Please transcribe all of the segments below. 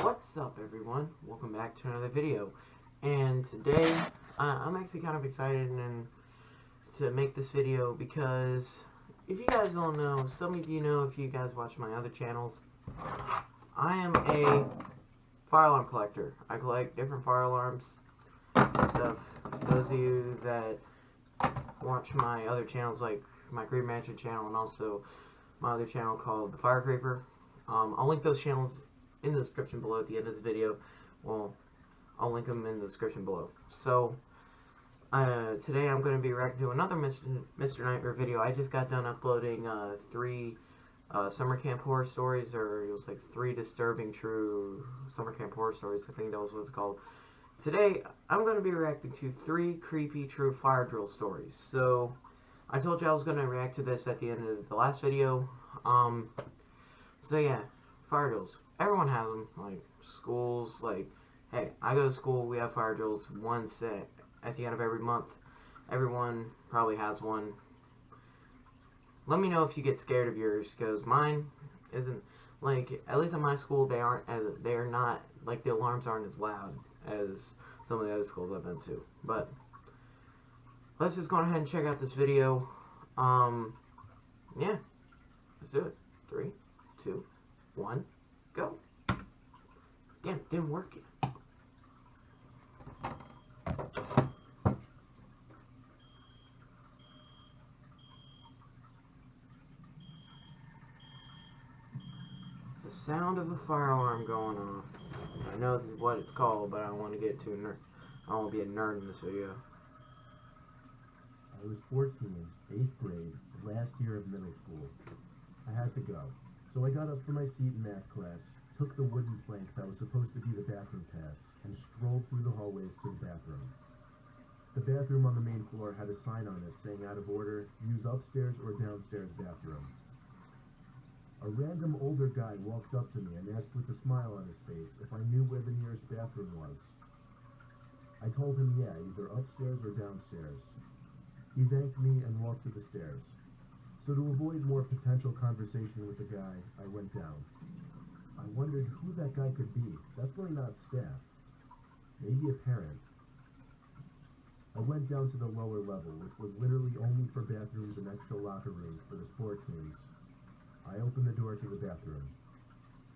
What's up, everyone? Welcome back to another video. And today, I'm actually kind of excited to make this video because if you guys don't know, some of you know if you guys watch my other channels, I am a fire alarm collector. I collect different fire alarms and stuff. Those of you that watch my other channels, like my Green Mansion channel and also my other channel called The Fire Creeper, I'll link those channels in the description below at the end of this video. Well, I'll link them in the description below. So, today I'm going to be reacting to another Mr. Nightmare video. I just got done uploading 3 summer camp horror stories, or it was like 3 disturbing true summer camp horror stories. I think that was what it's called. Today, I'm going to be reacting to 3 creepy true fire drill stories. So, I told you I was going to react to this at the end of the last video. So yeah, fire drills. Everyone has them, like schools, like, hey, I go to school, we have fire drills once at the end of every month. Everyone probably has one. Let me know if you get scared of yours, because mine isn't, like, at least at my school, they're not, like, the alarms aren't as loud as some of the other schools I've been to. But, let's just go ahead and check out this video. Yeah, let's do it. 3, 2, 1, go. Damn, it didn't work yet. The sound of a fire alarm going off. I know this is what it's called, but I don't want to get too I don't want to be a nerd in this video. I was 14, 8th grade, last year of middle school. I had to go, so I got up from my seat in math class, took the wooden plank that was supposed to be the bathroom pass, and strolled through the hallways to the bathroom. The bathroom on the main floor had a sign on it saying out of order, use upstairs or downstairs bathroom. A random older guy walked up to me and asked with a smile on his face if I knew where the nearest bathroom was. I told him yeah, either upstairs or downstairs. He thanked me and walked to the stairs. So to avoid more potential conversation with the guy, I went down. I wondered who that guy could be. Definitely not staff. Maybe a parent. I went down to the lower level, which was literally only for bathrooms and extra locker rooms for the sport teams. I opened the door to the bathroom.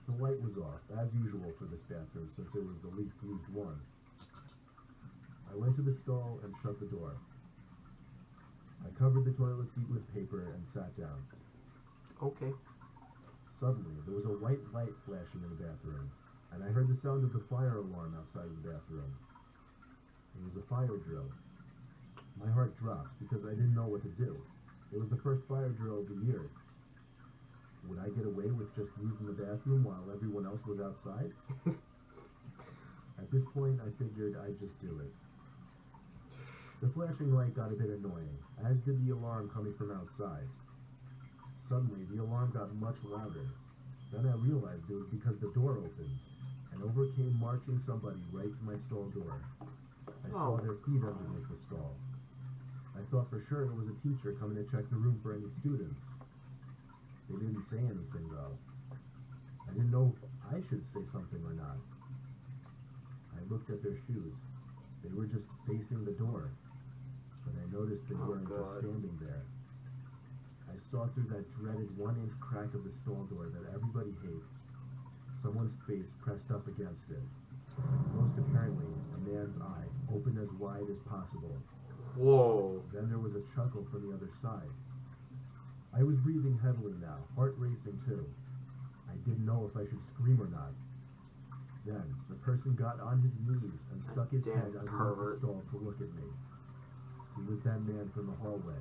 The light was off, as usual for this bathroom, since it was the least used one. I went to the stall and shut the door. I covered the toilet seat with paper and sat down. Okay. Suddenly, there was a white light flashing in the bathroom, and I heard the sound of the fire alarm outside of the bathroom. It was a fire drill. My heart dropped because I didn't know what to do. It was the first fire drill of the year. Would I get away with just using the bathroom while everyone else was outside? At this point, I figured I'd just do it. The flashing light got a bit annoying, as did the alarm coming from outside. Suddenly, the alarm got much louder. Then I realized it was because the door opened, and over came marching somebody right to my stall door. I saw their feet underneath the stall. I thought for sure it was a teacher coming to check the room for any students. They didn't say anything, though. I didn't know if I should say something or not. I looked at their shoes. They were just facing the door. But I noticed they weren't just standing there. I saw through that dreaded 1-inch crack of the stall door that everybody hates. Someone's face pressed up against it. Most apparently, a man's eye, open as wide as possible. Whoa. Then there was a chuckle from the other side. I was breathing heavily now, heart racing too. I didn't know if I should scream or not. Then, the person got on his knees and stuck his head underneath the stall to look at me. He was that man from the hallway.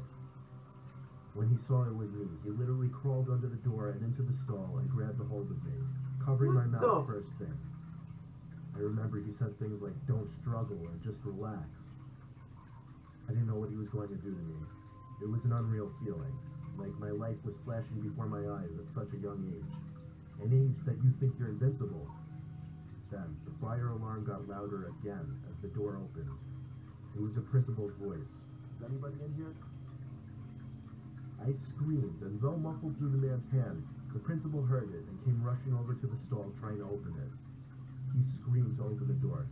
When he saw it was me, he literally crawled under the door and into the stall and grabbed a hold of me, covering my mouth first thing. I remember he said things like, don't struggle and just relax. I didn't know what he was going to do to me. It was an unreal feeling, like my life was flashing before my eyes at such a young age. An age that you think you're invincible. Then, the fire alarm got louder again as the door opened. It was the principal's voice. Is anybody in here? I screamed, and though muffled through the man's hand, the principal heard it and came rushing over to the stall trying to open it. He screamed to open the door.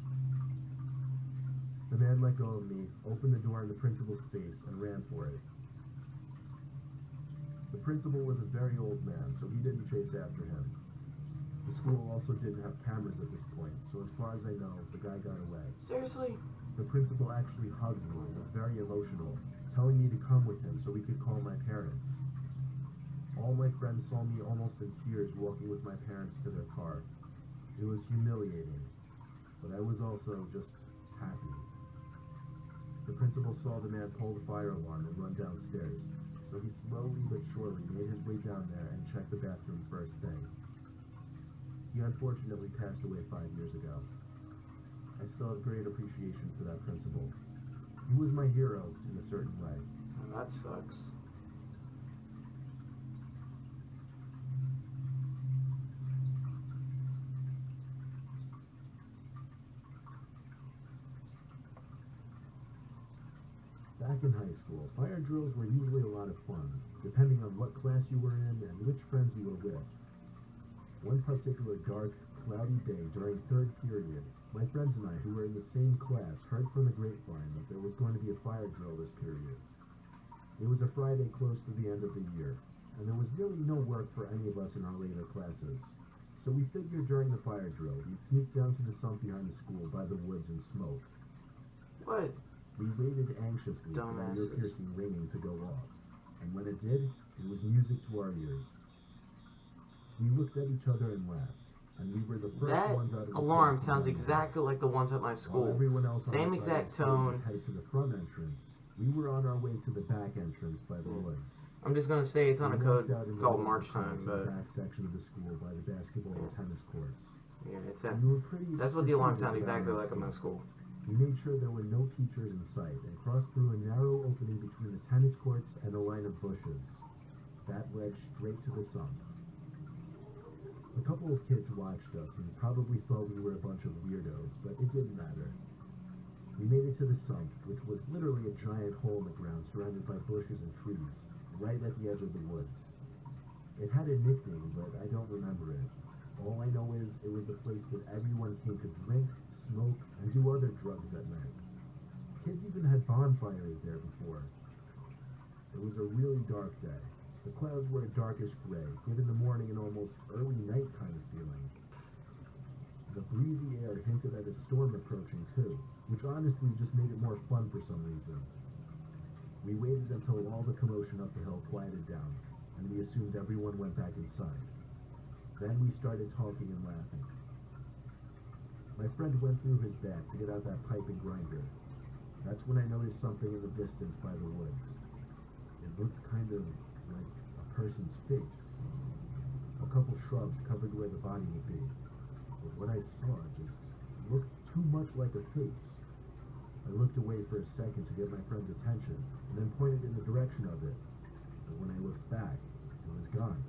The man let go of me, opened the door in the principal's face, and ran for it. The principal was a very old man, so he didn't chase after him. The school also didn't have cameras at this point, so as far as I know, the guy got away. Seriously? The principal actually hugged me and was very emotional, telling me to come with him so we could call my parents. All my friends saw me almost in tears walking with my parents to their car. It was humiliating, but I was also just happy. The principal saw the man pull the fire alarm and run downstairs, so he slowly but surely made his way down there and checked the bathroom first thing. He unfortunately passed away 5 years ago. I still have great appreciation for that principal. He was my hero in a certain way. Oh, that sucks. Back in high school, fire drills were usually a lot of fun, depending on what class you were in and which friends you were with. One particular dark, cloudy day during third period, my friends and I, who were in the same class, heard from the grapevine that there was going to be a fire drill this period. It was a Friday close to the end of the year, and there was really no work for any of us in our later classes. So we figured during the fire drill, we'd sneak down to the sump behind the school by the woods and smoke. What? We waited anxiously for that Dumbasses. ear-piercing ringing to go off, and when it did, it was music to our ears. We looked at each other and laughed, and we were the first That ones out of the alarm class to sounds run there. exactly like the ones at my While school. everyone else on Same the side of exact the school was tone. headed to the front entrance, we were on our way to the back entrance by the woods. I'm just gonna say it's on a We code walked out in the called middle of March the Time, park to the but back section of the school by the basketball and tennis courts. yeah, it's And a, we were pretty that's what the alarm sounds strategic about exactly our like at my escape. school. We made sure there were no teachers in sight and crossed through a narrow opening between the tennis courts and a line of bushes. That led straight to the sump. A couple of kids watched us and probably thought we were a bunch of weirdos, but it didn't matter. We made it to the sump, which was literally a giant hole in the ground surrounded by bushes and trees, right at the edge of the woods. It had a nickname, but I don't remember it. All I know is it was the place that everyone came to drink, smoke, and do other drugs at night. Kids even had bonfires there before. It was a really dark day. The clouds were a darkish gray, giving the morning an almost early night kind of feeling. The breezy air hinted at a storm approaching too, which honestly just made it more fun for some reason. We waited until all the commotion up the hill quieted down, and we assumed everyone went back inside. Then we started talking and laughing. My friend went through his bag to get out that pipe and grinder. That's when I noticed something in the distance by the woods. It looked kind of like a person's face. A couple shrubs covered where the body would be. But what I saw just looked too much like a face. I looked away for a second to get my friend's attention, and then pointed in the direction of it. But when I looked back, it was gone.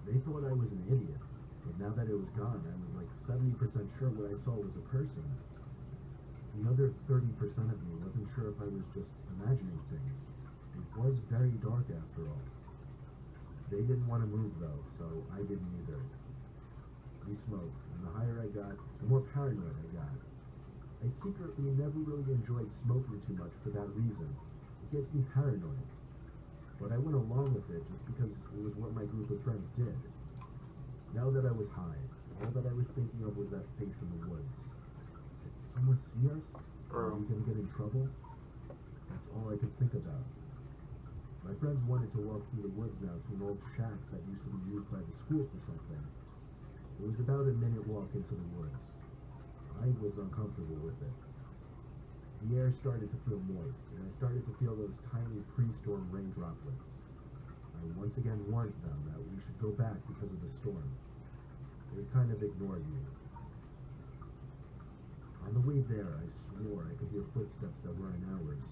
They thought I was an idiot, but now that it was gone, I was like 70% sure what I saw was a person. The other 30% of me wasn't sure if I was just imagining things. It was very dark after all. They didn't want to move though, so I didn't either. We smoked, and the higher I got, the more paranoid I got. I secretly never really enjoyed smoking too much for that reason. It gets me paranoid. But I went along with it just because it was what my group of friends did. Now that I was high, all that I was thinking of was that face in the woods. Did someone see us? Are we gonna get in trouble? That's all I could think about. My friends wanted to walk through the woods now to an old shack that used to be used by the school for something. It was about a minute walk into the woods. I was uncomfortable with it. The air started to feel moist, and I started to feel those tiny pre-storm rain droplets. I once again warned them that we should go back because of the storm. They kind of ignored me. On the way there, I swore I could hear footsteps that weren't ours.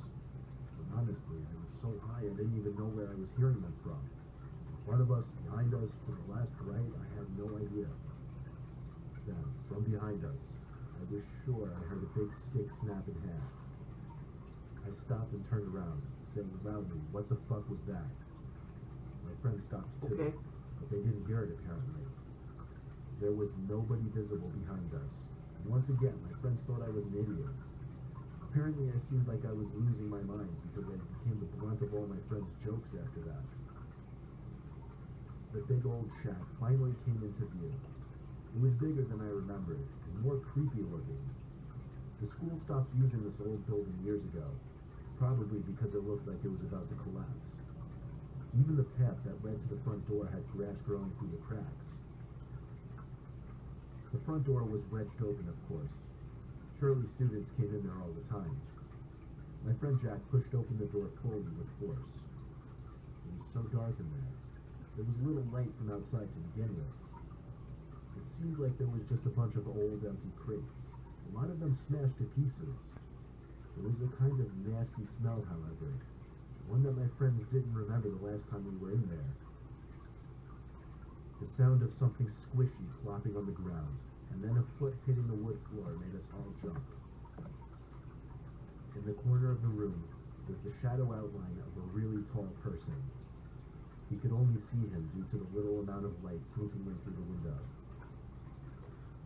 But honestly, I was so high I didn't even know where I was hearing them from. In front of us, behind us, to the left, right, I had no idea. Then, from behind us, I was sure I heard a big stick snap in half. I stopped and turned around, saying loudly, "What the fuck was that?" My friends stopped too, Okay. but they didn't hear it apparently. There was nobody visible behind us. And once again, my friends thought I was an idiot. Apparently, I seemed like I was losing my mind because I became the brunt of all my friends' jokes after that. The big old shack finally came into view. It was bigger than I remembered, and more creepy looking. The school stopped using this old building years ago, probably because it looked like it was about to collapse. Even the path that led to the front door had grass growing through the cracks. The front door was wedged open, of course. Surely students came in there all the time. My friend Jack pushed open the door fully with force. It was so dark in there. There was little light from outside to begin with. It seemed like there was just a bunch of old empty crates, a lot of them smashed to pieces. There was a kind of nasty smell, however, one that my friends didn't remember the last time we were in there. The sound of something squishy flopping on the ground, and then a foot hitting the wood floor made us all jump. In the corner of the room was the shadow outline of a really tall person. We could only see him due to the little amount of light sneaking in through the window.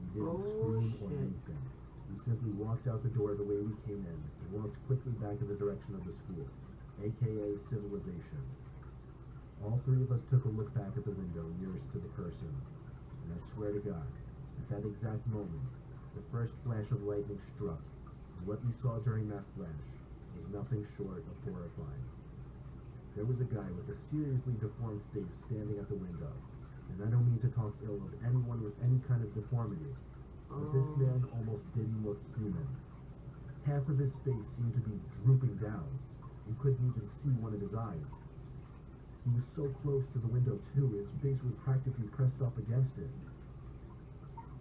We didn't scream or anything. We simply walked out the door the way we came in and walked quickly back in the direction of the school, aka civilization. All three of us took a look back at the window nearest to the person, and I swear to God, at that exact moment, the first flash of lightning struck, and what we saw during that flash was nothing short of horrifying. There was a guy with a seriously deformed face standing at the window, and I don't mean to talk ill of anyone with any kind of deformity, but this man almost didn't look human. Half of his face seemed to be drooping down. You couldn't even see one of his eyes. He was so close to the window too, his face was practically pressed up against it.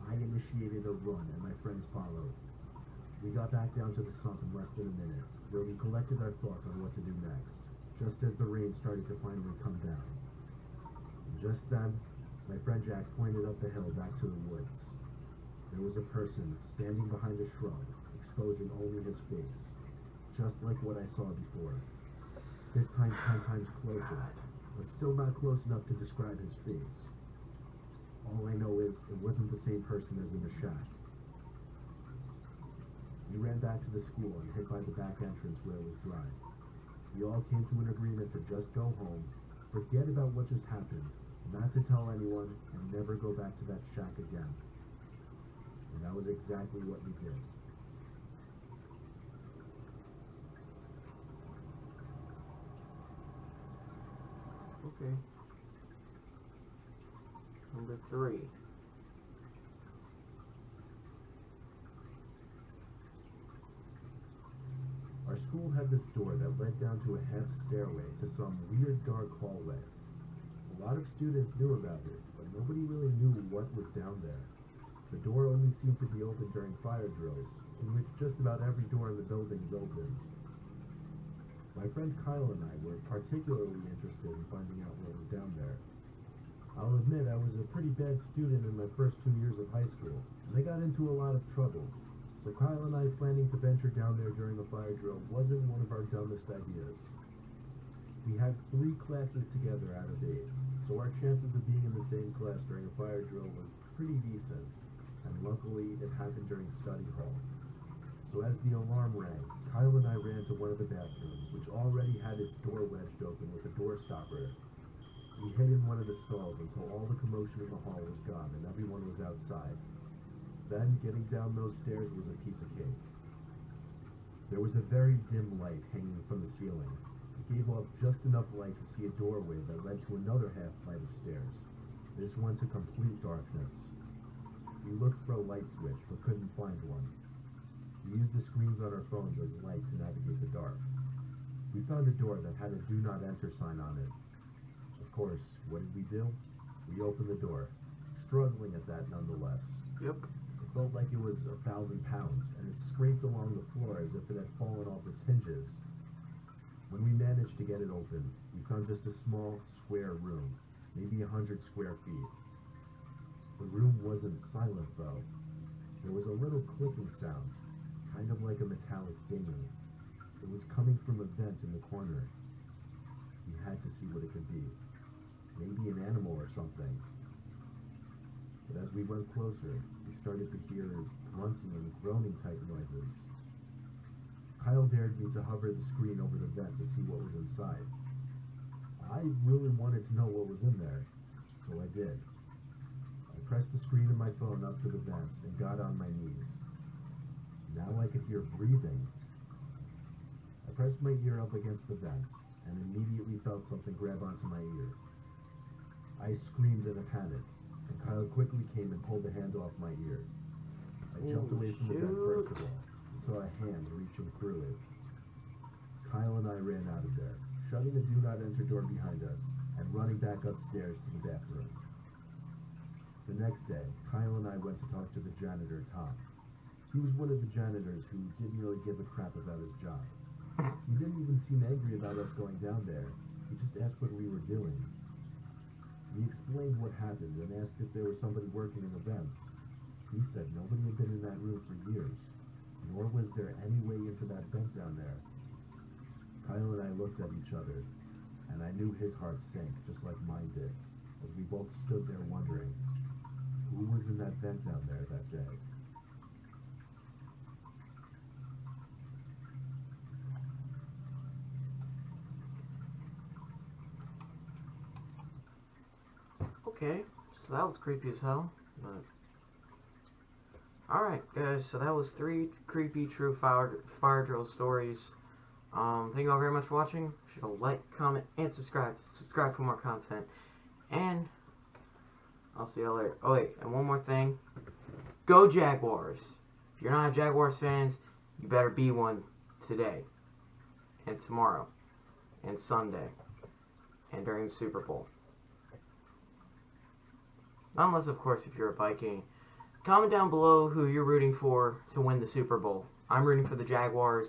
I initiated a run and my friends followed. We got back down to the sump in less than a minute, where we collected our thoughts on what to do next, just as the rain started to finally come down. And just then, my friend Jack pointed up the hill back to the woods. There was a person standing behind a shrub, exposing only his face, just like what I saw before. This time 10 times closer, but still not close enough to describe his face. All I know is it wasn't the same person as in the shack. We ran back to the school and hid by the back entrance where it was dry. We all came to an agreement to just go home, forget about what just happened, not to tell anyone, and never go back to that shack again. And that was exactly what we did. Okay. Number 3. Our school had this door that led down to a half stairway to some weird dark hallway. A lot of students knew about it, but nobody really knew what was down there. The door only seemed to be open during fire drills, in which just about every door in the building is opened. My friend Kyle and I were particularly interested in finding out what was down there. I'll admit I was a pretty bad student in my first 2 years of high school, and I got into a lot of trouble. So Kyle and I planning to venture down there during a fire drill wasn't one of our dumbest ideas. We had 3 classes together out of 8, so our chances of being in the same class during a fire drill was pretty decent, and luckily it happened during study hall. So as the alarm rang, Kyle and I ran to one of the bathrooms, which already had its door wedged open with a door stopper. We hid in one of the stalls until all the commotion in the hall was gone and everyone was outside. Then, getting down those stairs was a piece of cake. There was a very dim light hanging from the ceiling. It gave off just enough light to see a doorway that led to another half flight of stairs. This one to complete darkness. We looked for a light switch, but couldn't find one. We used the screens on our phones as light to navigate the dark. We found a door that had a "Do Not Enter" sign on it. Of course, what did we do? We opened the door, struggling at that nonetheless. Yep. It felt like it was 1,000 pounds, and it scraped along the floor as if it had fallen off its hinges. When we managed to get it open, we found just a small, square room, maybe 100 square feet. The room wasn't silent, though. There was a little clicking sound, kind of like a metallic dinging. It was coming from a vent in the corner. We had to see what it could be. Maybe an animal or something. But as As we went closer, we started to hear grunting and groaning type noises. Kyle dared me to hover the screen over the vent to see what was inside. I really wanted to know what was in there, so I did. I pressed the screen of my phone up to the vents and got on my knees. Now I could hear breathing. I pressed my ear up against the vents and immediately felt something grab onto my ear. I screamed in a panic, and Kyle quickly came and pulled the hand off my ear. I jumped away from the vent first of all, and saw a hand reaching through it. Kyle and I ran out of there, shutting the do not enter door behind us, and running back upstairs to the bathroom. The next day, Kyle and I went to talk to the janitor, Tom. He was one of the janitors who didn't really give a crap about his job. He didn't even seem angry about us going down there. He just asked what we were doing. We explained what happened and asked if there was somebody working in the vents. He said nobody had been in that room for years, nor was there any way into that vent down there. Kyle and I looked at each other, and I knew his heart sank just like mine did, as we both stood there wondering, who was in that vent down there that day? Okay, so that was creepy as hell, but... Alright, guys, so that was 3 creepy true fire drill stories. Thank you all very much for watching. Be sure to like, comment, and subscribe. Subscribe for more content. And I'll see you all later. Oh wait, and one more thing. Go Jaguars! If you're not a Jaguars fans, you better be one today, and tomorrow, and Sunday, and during the Super Bowl. Unless, of course, if you're a Viking. Comment down below who you're rooting for to win the Super Bowl. I'm rooting for the Jaguars.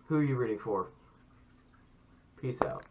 Who are you rooting for? Peace out.